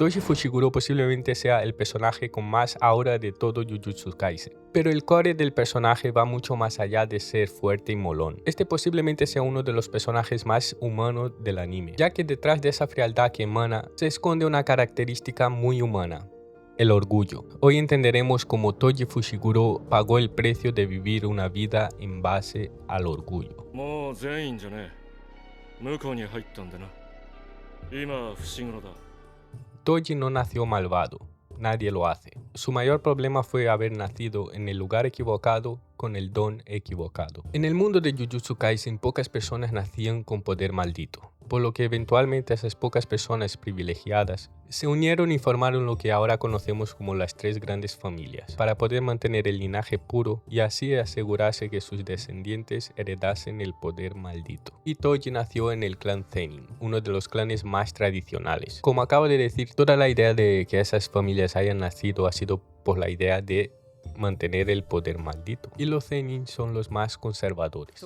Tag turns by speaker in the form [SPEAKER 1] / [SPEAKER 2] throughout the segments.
[SPEAKER 1] Toji Fushiguro posiblemente sea el personaje con más aura de todo Jujutsu Kaisen, pero el core del personaje va mucho más allá de ser fuerte y molón. Este posiblemente sea uno de los personajes más humanos del anime, ya que detrás de esa frialdad que emana se esconde una característica muy humana: el orgullo. Hoy entenderemos cómo Toji Fushiguro pagó el precio de vivir una vida en base al orgullo. Toji no nació malvado, nadie lo hace. Su mayor problema fue haber nacido en el lugar equivocado con el don equivocado. En el mundo de Jujutsu Kaisen, pocas personas nacían con poder maldito, por lo que eventualmente esas pocas personas privilegiadas se unieron y formaron lo que ahora conocemos como las tres grandes familias, para poder mantener el linaje puro y así asegurarse que sus descendientes heredasen el poder maldito. Y Toji nació en el clan Zenin, uno de los clanes más tradicionales. Como acabo de decir, toda la idea de que esas familias hayan nacido ha sido por la idea de mantener el poder maldito, y los Zenin son los más conservadores.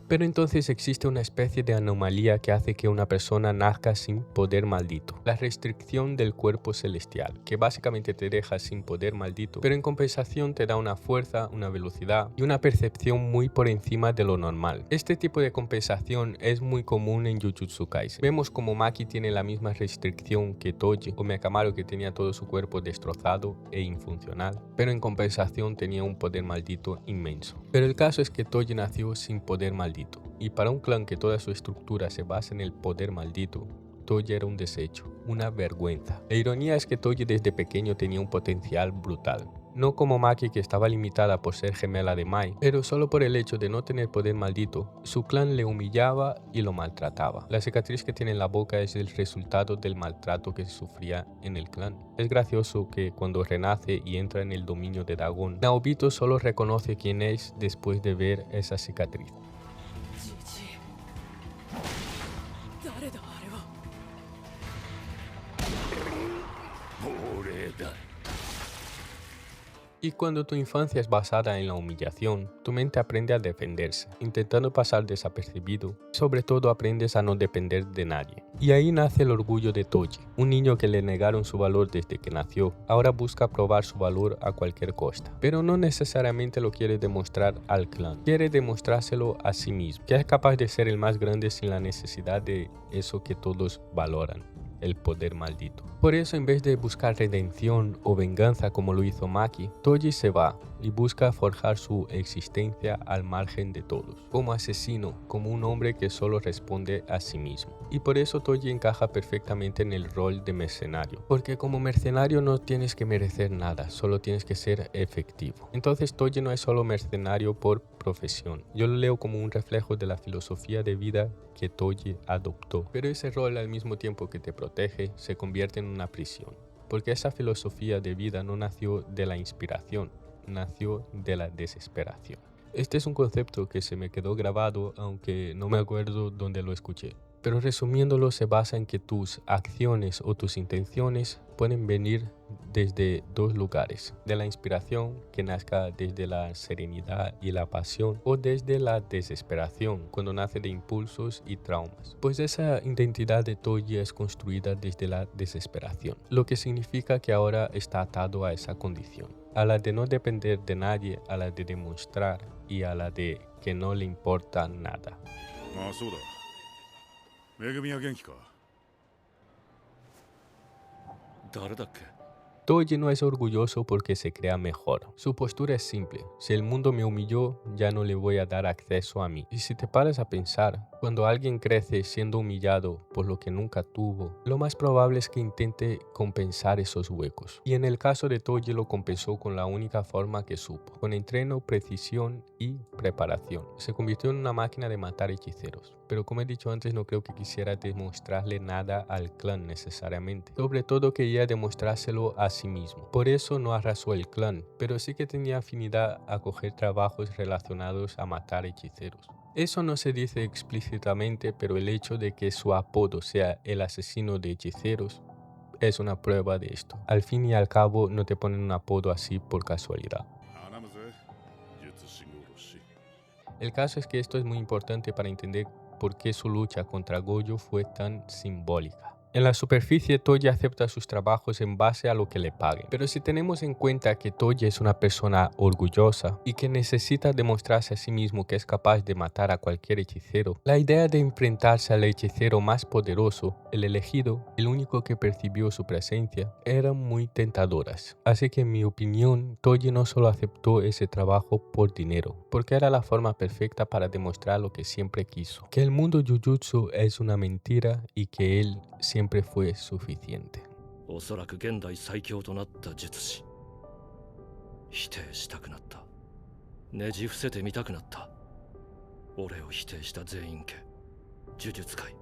[SPEAKER 1] Pero entonces existe una especie de anomalía que hace que una persona nazca sin poder maldito: la restricción del cuerpo celestial, que básicamente te deja sin poder maldito, pero en compensación te da una fuerza, una velocidad y una percepción muy por encima de lo normal. Este tipo de compensación es muy común en Jujutsu Kaisen. Vemos como Maki tiene la misma restricción que Toji, o Mekamaru, que tenía todo su cuerpo destrozado e infuncional, pero en compensación tenía un poder maldito inmenso. Pero el caso es que Toji nació sin poder maldito, y para un clan que toda su estructura se basa en el poder maldito, Toji era un desecho, una vergüenza. La ironía es que Toji desde pequeño tenía un potencial brutal. No como Maki, que estaba limitada por ser gemela de Mai, pero solo por el hecho de no tener poder maldito, su clan le humillaba y lo maltrataba. La cicatriz que tiene en la boca es el resultado del maltrato que sufría en el clan. Es gracioso que cuando renace y entra en el dominio de Dagon, Naobito solo reconoce quién es después de ver esa cicatriz. Y cuando tu infancia es basada en la humillación, tu mente aprende a defenderse, intentando pasar desapercibido. Sobre todo aprendes a no depender de nadie. Y ahí nace el orgullo de Toji, un niño que le negaron su valor desde que nació. Ahora busca probar su valor a cualquier costa, pero no necesariamente lo quiere demostrar al clan. Quiere demostrárselo a sí mismo, que es capaz de ser el más grande sin la necesidad de eso que todos valoran: el poder maldito. Por eso, en vez de buscar redención o venganza como lo hizo Maki, Toji se va y busca forjar su existencia al margen de todos, como asesino, como un hombre que solo responde a sí mismo. Y por eso Toji encaja perfectamente en el rol de mercenario, porque como mercenario no tienes que merecer nada, solo tienes que ser efectivo. Entonces Toji no es solo mercenario por profesión. Yo lo leo como un reflejo de la filosofía de vida que Toji adoptó, pero ese rol, al mismo tiempo que te protege, se convierte en una prisión, porque esa filosofía de vida no nació de la inspiración, nació de la desesperación. Este es un concepto que se me quedó grabado, aunque no me acuerdo dónde lo escuché. Pero resumiéndolo, se basa en que tus acciones o tus intenciones pueden venir desde dos lugares: de la inspiración, que nazca desde la serenidad y la pasión, o desde la desesperación, cuando nace de impulsos y traumas. Pues esa identidad de Toji es construida desde la desesperación, lo que significa que ahora está atado a esa condición, a la de no depender de nadie, a la de demostrar y a la de que no le importa nada. Toji no es orgulloso porque se crea mejor. Su postura es simple: si el mundo me humilló, ya no le voy a dar acceso a mí. Y si te paras a pensar, cuando alguien crece siendo humillado por lo que nunca tuvo, lo más probable es que intente compensar esos huecos. Y en el caso de Toji lo compensó con la única forma que supo: con entreno, precisión y preparación. Se convirtió en una máquina de matar hechiceros. Pero como he dicho antes, no creo que quisiera demostrarle nada al clan necesariamente. Sobre todo quería demostrárselo a sí mismo. Por eso no arrasó el clan, pero sí que tenía afinidad a coger trabajos relacionados a matar hechiceros. Eso no se dice explícitamente, pero el hecho de que su apodo sea el asesino de hechiceros es una prueba de esto. Al fin y al cabo, no te ponen un apodo así por casualidad. El caso es que esto es muy importante para entender por qué su lucha contra Gojo fue tan simbólica. En la superficie, Toji acepta sus trabajos en base a lo que le paguen. Pero si tenemos en cuenta que Toji es una persona orgullosa y que necesita demostrarse a sí mismo que es capaz de matar a cualquier hechicero, la idea de enfrentarse al hechicero más poderoso, el elegido, el único que percibió su presencia, eran muy tentadoras. Así que en mi opinión, Toji no solo aceptó ese trabajo por dinero, porque era la forma perfecta para demostrar lo que siempre quiso, que el mundo Jujutsu es una mentira y que él siempre fue suficiente.
[SPEAKER 2] おそらく現代最強となった術師。否定したくなった。ねじ伏せてみたくなった。俺を否定した全員家、呪術界、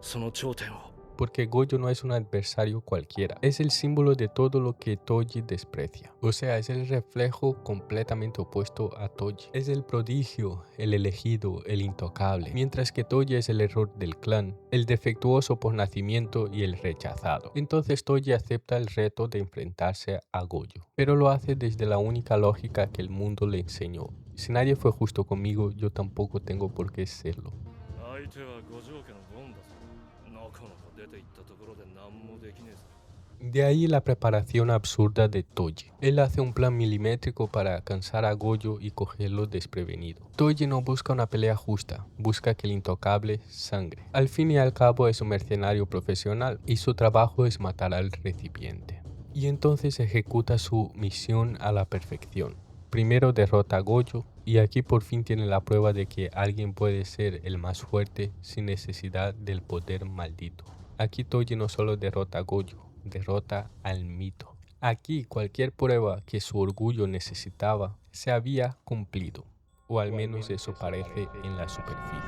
[SPEAKER 2] その頂点を。
[SPEAKER 1] Porque Gojo no es un adversario cualquiera, es el símbolo de todo lo que Toji desprecia. O sea, es el reflejo completamente opuesto a Toji. Es el prodigio, el elegido, el intocable, mientras que Toji es el error del clan, el defectuoso por nacimiento y el rechazado. Entonces Toji acepta el reto de enfrentarse a Gojo, pero lo hace desde la única lógica que el mundo le enseñó. Si nadie fue justo conmigo, yo tampoco tengo por qué serlo. De ahí la preparación absurda de Toji. Él hace un plan milimétrico para alcanzar a Gojo y cogerlo desprevenido. Toji no busca una pelea justa, busca que el intocable sangre. Al fin y al cabo es un mercenario profesional y su trabajo es matar al recipiente. Y entonces ejecuta su misión a la perfección. Primero derrota a Gojo y aquí por fin tiene la prueba de que alguien puede ser el más fuerte sin necesidad del poder maldito. Aquí Toji no solo derrota a Gojo, derrota al mito. Aquí cualquier prueba que su orgullo necesitaba se había cumplido, o al menos eso parece en la superficie.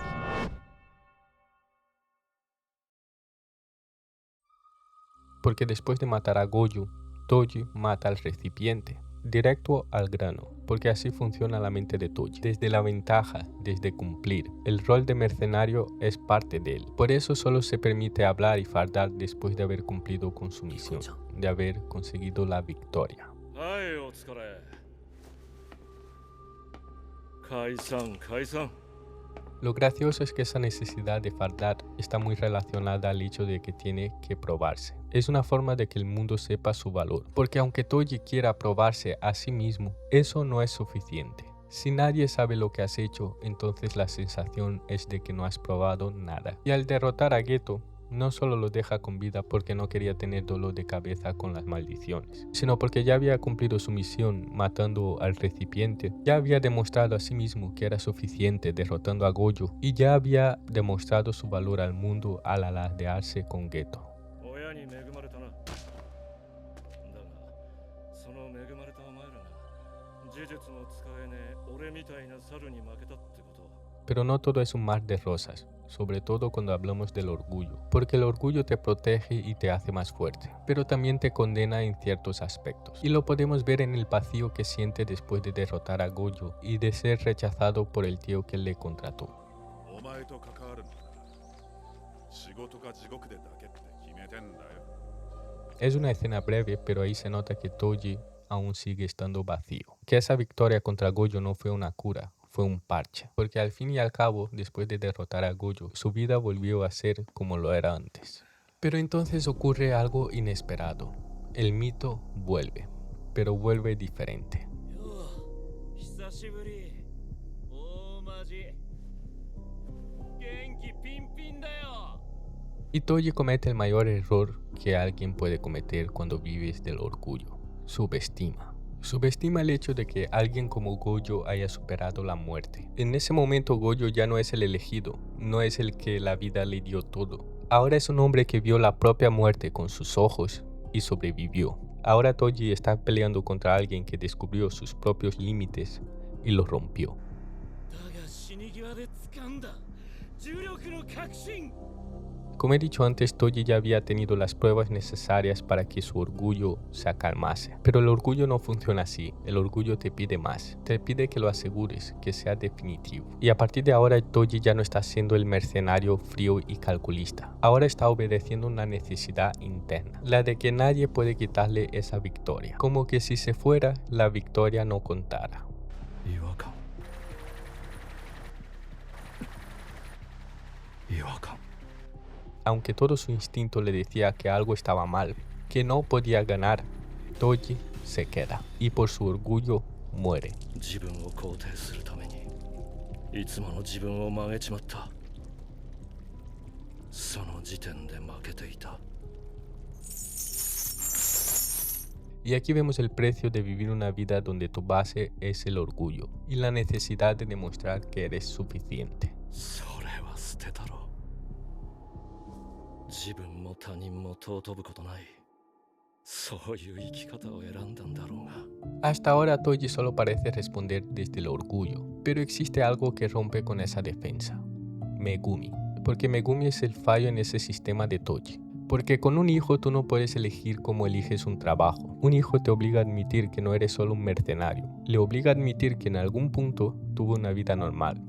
[SPEAKER 1] Porque después de matar a Gojo, Toji mata al recipiente, directo al grano, porque así funciona la mente de Toji, desde la ventaja, desde cumplir. El rol de mercenario es parte de él, por eso solo se permite hablar y fardar después de haber cumplido con su misión, de haber conseguido la victoria. Lo gracioso es que esa necesidad de fardar está muy relacionada al hecho de que tiene que probarse. Es una forma de que el mundo sepa su valor, porque aunque Toji quiera probarse a sí mismo, eso no es suficiente. Si nadie sabe lo que has hecho, entonces la sensación es de que no has probado nada. Y al derrotar a Geto, no solo lo deja con vida porque no quería tener dolor de cabeza con las maldiciones, sino porque ya había cumplido su misión matando al recipiente, ya había demostrado a sí mismo que era suficiente derrotando a Gojo y ya había demostrado su valor al mundo al alardearse con Geto. Pero no todo es un mar de rosas, sobre todo cuando hablamos del orgullo, porque el orgullo te protege y te hace más fuerte, pero también te condena en ciertos aspectos, y lo podemos ver en el vacío que siente después de derrotar a Gojo y de ser rechazado por el tío que le contrató. Es una escena breve, pero ahí se nota que Toji aún sigue estando vacío, que esa victoria contra Gojo no fue una cura, fue un parche, porque al fin y al cabo, después de derrotar a Gojo, su vida volvió a ser como lo era antes. Pero entonces ocurre algo inesperado. El mito vuelve, pero vuelve diferente. Y Toji comete el mayor error que alguien puede cometer cuando vives del orgullo. Subestima. Subestima el hecho de que alguien como Gojo haya superado la muerte. En ese momento Gojo ya no es el elegido, no es el que la vida le dio todo. Ahora es un hombre que vio la propia muerte con sus ojos y sobrevivió. Ahora Toji está peleando contra alguien que descubrió sus propios límites y los rompió. Como he dicho antes, Toji ya había tenido las pruebas necesarias para que su orgullo se acalmase. Pero el orgullo no funciona así. El orgullo te pide más. Te pide que lo asegures, que sea definitivo. Y a partir de ahora, Toji ya no está siendo el mercenario frío y calculista. Ahora está obedeciendo una necesidad interna, la de que nadie puede quitarle esa victoria. Como que si se fuera, la victoria no contara.
[SPEAKER 2] はあかん。
[SPEAKER 1] Aunque todo su instinto le decía que algo estaba mal, que no podía ganar, Toji se queda y por su orgullo muere.
[SPEAKER 2] 自分を肯定するためにいつもの自分を曲げちまった。その時点で負けていた。
[SPEAKER 1] Y aquí vemos el precio de vivir una vida donde tu base es el orgullo y la necesidad de demostrar que eres suficiente.
[SPEAKER 2] それは捨てたろ。自分も他人も尊ぶことない。そういう生き方を選んだんだろうが。
[SPEAKER 1] Hasta ahora Toji solo parece responder desde el orgullo, pero existe algo que rompe con esa defensa. Megumi. Porque Megumi es el fallo en ese sistema de Toji. Porque con un hijo tú no puedes elegir cómo eliges un trabajo. Un hijo te obliga a admitir que no eres solo un mercenario. Le obliga a admitir que en algún punto tuvo una vida normal,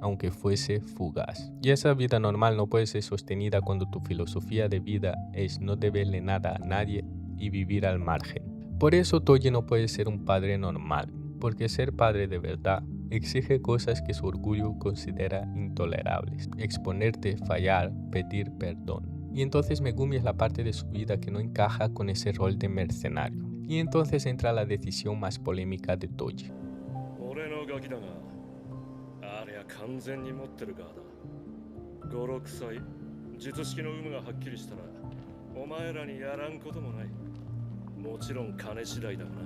[SPEAKER 1] aunque fuese fugaz. Y esa vida normal no puede ser sostenida cuando tu filosofía de vida es no deberle nada a nadie y vivir al margen. Por eso Toji no puede ser un padre normal, porque ser padre de verdad exige cosas que su orgullo considera intolerables. Exponerte, fallar, pedir perdón. Y entonces Megumi es la parte de su vida que no encaja con ese rol de mercenario. Y entonces entra la decisión más polémica de Toji.
[SPEAKER 2] 俺のガキだが、あれは完全に持ってる側だ。5、6歳、術式の有無がはっきりしたら、お前らにやらんこともない。もちろん金次第だがな。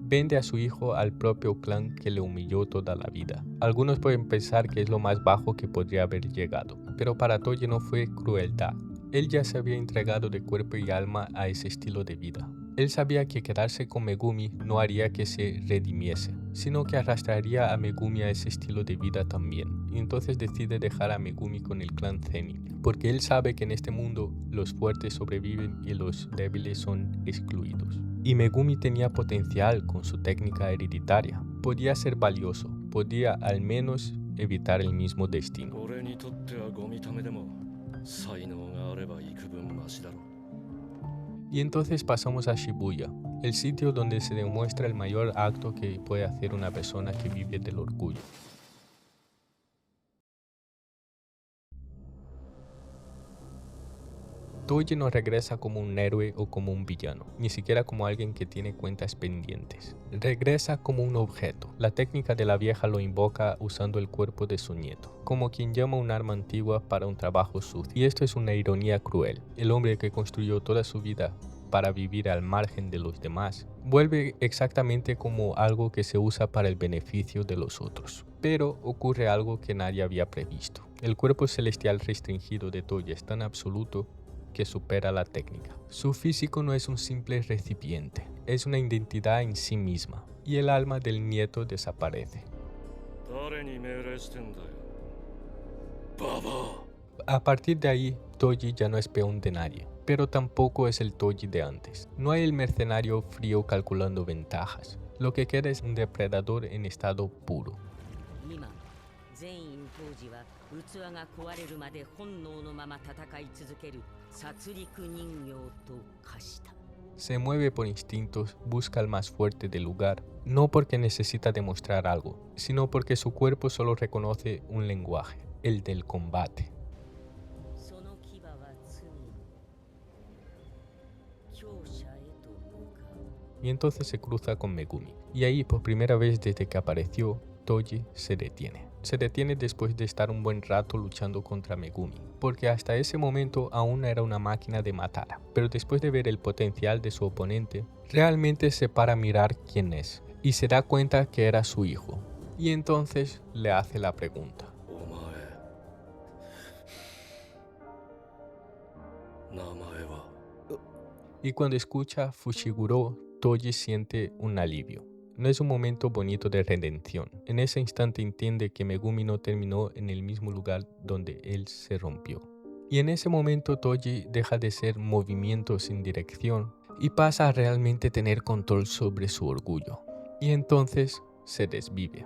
[SPEAKER 1] Vende a su hijo al propio clan que le humilló toda la vida. Algunos pueden pensar que es lo más bajo que podría haber llegado, pero para Toji no fue crueldad. Él ya se había entregado de cuerpo y alma a ese estilo de vida. Él sabía que quedarse con Megumi no haría que se redimiese, sino que arrastraría a Megumi a ese estilo de vida también, y entonces decide dejar a Megumi con el clan Zenin, porque él sabe que en este mundo los fuertes sobreviven y los débiles son excluidos. Y Megumi tenía potencial con su técnica hereditaria, podía ser valioso, podía al menos evitar el mismo destino.
[SPEAKER 2] 俺にとってはゴミためでも、才能があれば幾分マシだろ。
[SPEAKER 1] Y entonces pasamos a Shibuya, el sitio donde se demuestra el mayor acto que puede hacer una persona que vive del orgullo. Toji no regresa como un héroe o como un villano, ni siquiera como alguien que tiene cuentas pendientes. Regresa como un objeto. La técnica de la vieja lo invoca usando el cuerpo de su nieto, como quien llama un arma antigua para un trabajo sucio. Y esto es una ironía cruel. El hombre que construyó toda su vida para vivir al margen de los demás, vuelve exactamente como algo que se usa para el beneficio de los otros. Pero ocurre algo que nadie había previsto. El cuerpo celestial restringido de Toji es tan absoluto que supera la técnica. Su físico no es un simple recipiente, es una identidad en sí misma, y el alma del nieto desaparece. A partir de ahí, Toji ya no es peón de nadie, pero tampoco es el Toji de antes. No hay el mercenario frío calculando ventajas. Lo que queda es un depredador en estado puro. Se mueve por instintos, busca al más fuerte del lugar, no porque necesita demostrar algo, sino porque su cuerpo solo reconoce un lenguaje, el del combate. Y entonces se cruza con Megumi, y ahí por primera vez desde que apareció, Toji se detiene. Se detiene después de estar un buen rato luchando contra Megumi, porque hasta ese momento aún era una máquina de matar, pero después de ver el potencial de su oponente, realmente se para a mirar quién es, y se da cuenta que era su hijo, y entonces le hace la pregunta. Y cuando escucha Fushiguro, Toji siente un alivio. No es un momento bonito de redención. En ese instante entiende que Megumi no terminó en el mismo lugar donde él se rompió. Y en ese momento Toji deja de ser movimiento sin dirección y pasa a realmente tener control sobre su orgullo. Y entonces se desvive.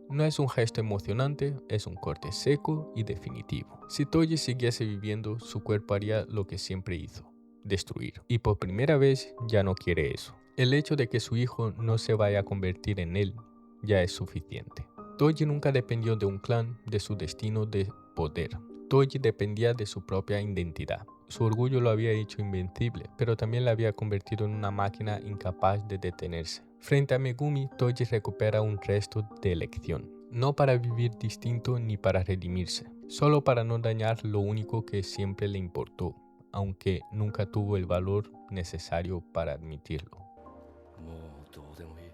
[SPEAKER 1] No es un gesto emocionante, es un corte seco y definitivo. Si Toji siguiese viviendo, su cuerpo haría lo que siempre hizo, destruir. Y por primera vez ya no quiere eso. El hecho de que su hijo no se vaya a convertir en él ya es suficiente. Toji nunca dependió de un clan, de su destino de poder. Toji dependía de su propia identidad. Su orgullo lo había hecho invencible, pero también le había convertido en una máquina incapaz de detenerse. Frente a Megumi, Toji recupera un resto de elección, no para vivir distinto ni para redimirse, solo para no dañar lo único que siempre le importó, aunque nunca tuvo el valor necesario para admitirlo.
[SPEAKER 2] もうどうでもいい。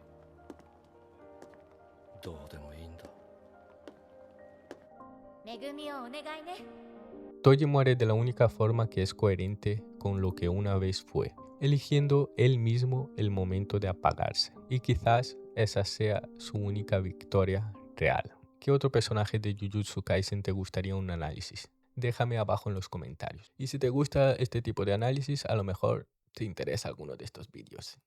[SPEAKER 2] どうでもいいんだ。
[SPEAKER 3] めぐみをお願いね。
[SPEAKER 1] Toji muere de la única forma que es coherente con lo que una vez fue, eligiendo él mismo el momento de apagarse, y quizás esa sea su única victoria real. ¿Qué otro personaje de Jujutsu Kaisen te gustaría un análisis? Déjame abajo en los comentarios. Y si te gusta este tipo de análisis, a lo mejor te interesa alguno de estos vídeos.